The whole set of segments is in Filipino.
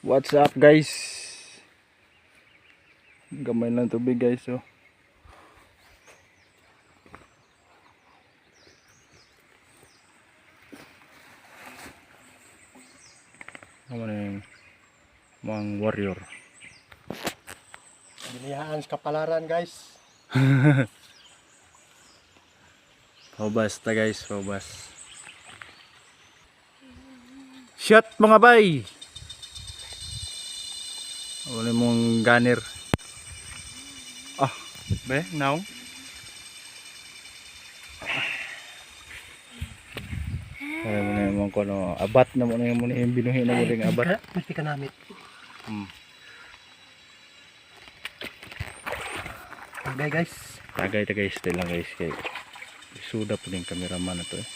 What's up guys? Gamay lang tubig guys oh. Ano yung mga warrior. Bilihaan sa kapalaran guys. Paubas ta guys, paubas. Shot mga bay. Wala mong ganir. Ah, be, now. Kaya mo na yung mga no, abat na mo na yung binuhi na mo rin abat. Pwede ka namit. Okay guys. Tagay still lang guys kay suda po yung cameraman na to eh.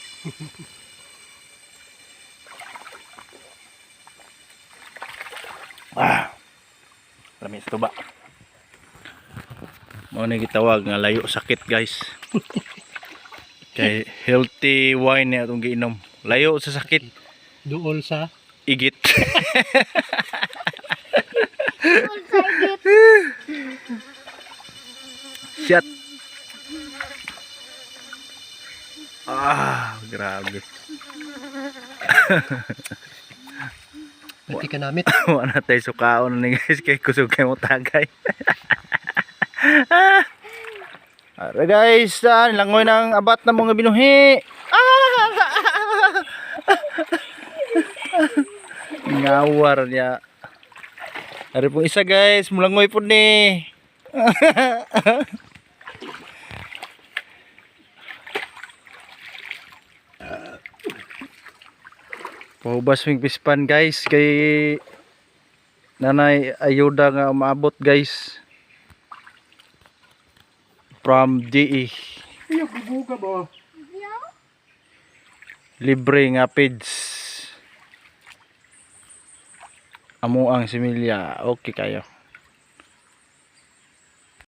Lamis to ba? Mo na gitawag nga layo sakit guys. Kay healthy wine na itong giinom. Layo sa sakit. Duol sa Igit. Shit. Grabe. pwede ka namit. Wala tayo sukaon na guys kay kusog kay mo tagay. Ara guys, langoy ng abat na mga binuhi. Ngawar niya. Ari pong isa guys, mulangoy po ni. Paubas yung pispan guys kay nanay ayuda nga umabot guys from DE. Iyo bubuga ba? Libre nga page. Amo ang similya. Okay kayo.